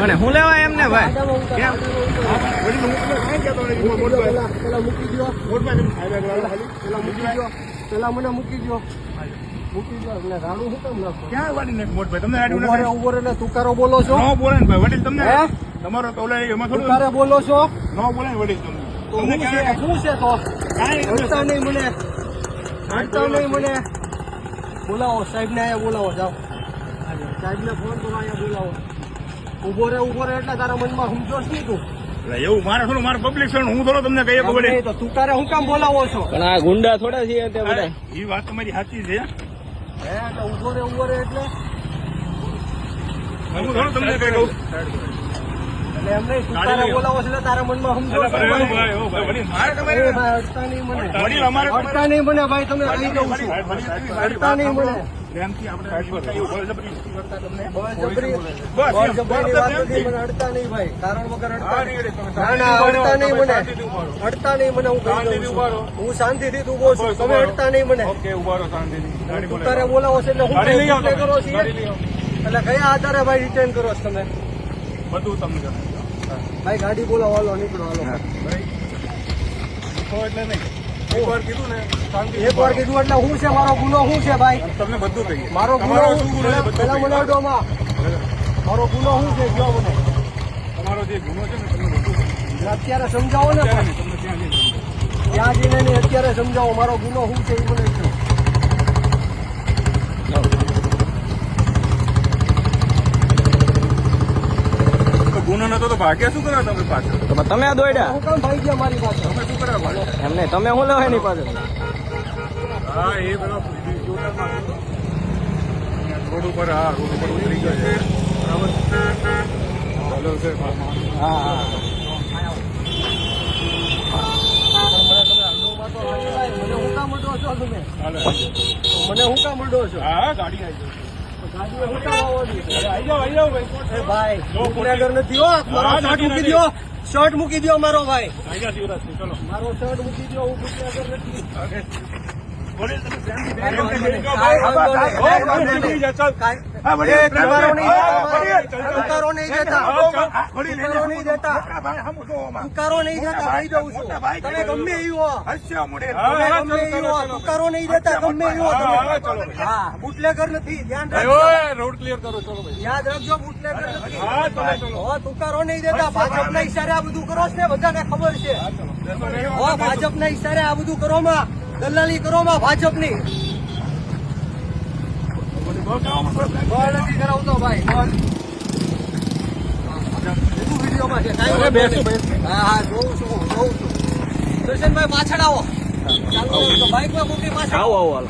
મને હું લેવા એમને ભાઈ પેલા મને મૂકી દો એટલે રાડું શું કામ નાખો? ક્યાં વાડી નાખ મોટભાઈ? તમને રાડું નાખ. ઉભો એટલે તુકારો બોલો છો? ન બોલે ને ભાઈ વડીલ, તમને તમારો તો ઓલા એમાં થોડું તુકારે બોલો છો? ન બોલે ને વડીલ તમને. તો શું છે તો અડતા નહીં મને, અડતા નહીં મને. બોલાવો સાહેબ ને, અહીંયા બોલાવો. જાઓ સાહેબ ને ફોન કરો, અહીંયા બોલાવો. ઉભો રે એટલે તારા મનમાં સમજો શું તું? એવું મારે થોડું, મારે પબ્લિક છે, હું થોડો તમને કહીએ વડે. તો તુકારે હું કામ બોલાવો છો? પણ આ ગુંડા થોડા છે તે બધા. એ વાત તમારી સાચી છે. એટલે ઉભો રે એટલે હું થોડું તમને કઈ કહું. એટલે એમ નહીં, તુકારે બોલાવો છે એટલે તારા મનમાં સમજો છો? વડીલ મારે તમારે ભાઈ અડતા નહીં મને, વડીલ અમારે અડતા નહીં મને ભાઈ, તમે કહી દઉં છું. અડતા નહીં મને. પ્રેમથી આપણે બળજબરી કરતા તમને. બળજબરીની વાત નથી, મને અડતા નહીં ભાઈ, કારણ વગર અડતા નહીં. ના અડતા નહીં મને, અડતા નહીં મને. હું કહી દઉં છું, હું શાંતિથી ઉભો છું, તમે અડતા નહીં મને. તું તારે બોલાવો છે એટલે હું રિટેન કરો છો? એટલે કયા આધારે ભાઈ રિટેન કરો છો તમે? બધું તમને ભાઈ ગાડી બોલાવો, હાલો નીકળો, હાલો. એટલે નહીં, એક વાર કીધું ને શાંતિ. એક વાર કીધું એટલે શું છે? મારો ગુનો શું છે ભાઈ? તમને બધું કહીએ. મારો ગુનો શું છે? પેલા મને અડોમાં મારો ગુનો શું છે? કયો મને. તમારો જે ગુનો છે ને તમને બધું કહીએ. અત્યારે સમજાવો ને ભાઈ. તમને ત્યાં જઈને ત્યાં જઈને નહીં, અત્યારે સમજાવો મારો ગુનો શું છે એ મને કહો. ગુનો નતો તો ભાગ્યા શું કરવા તમે પાછળ? તમે દોડ્યા હું કામ ભાઈ ગયા મારી પાસે? તમે શું કરવા ભાગ્યા? એમને તમે શું લેવા એની પાસે? હા એ પેલો રોડ ઉપર, હા રોડ ઉપર ઉતરી ગયો છે. બરાબર. હલો સાહેબ. હા મને હું કામ અડો છો તમે? હાલો. મને હું કામ અડો છો? હા ગાડી આવી ગાડીએ હું કામ આવવાની? જાઓ આવી જાઓ ભાઈ. એ ભાઈ ગુનેગાર નથી હો. મારો શર્ટ મૂકી દો, શર્ટ મૂકી દો મારો ભાઈ. આવી જાઓ શિવરાજસિંહ, ચલો. મારો શર્ટ મૂકી દો, હું ગુનેગાર નથી. વડીલ તમે ધ્યાનથી કાંઈ વાંધો નહીં. તુકારો નહીં દેતા, તુકારો નહીં દેતા, તુકારો નહીં દેતા, કહી દઉં છું. તમે ગમે એવું હો, તમે ગમે એવું હો, તુકારો નહીં દેતા, ગમે એવું હો તમે. હા બુટલેગર નથી, ધ્યાન રાખજો. રોડ ક્લિયર કરો, ચલો ભાઈ. યાદ રાખજો, બુટલેગર નથી. હા ચલો ચલો. હો તુકારો નહીં દેતા, ભાજપના ઈશારે આ બધું કરો છો ને, બધાને ખબર છે. હો ભાજપના ઈશારે આ બધું કરો માં, દલાલી કરો માં ભાજપની. બળ નથી કરાવતો ભાઈ, બળ. બધું વિડીયોમાં છે, કાંઈ વાંધો નહીં. હા જોઉં છું. દર્શનભાઈ પાછળ આવો. ચાલો બાઇકમાં મૂકી પાછળ આવો આવો હાલો.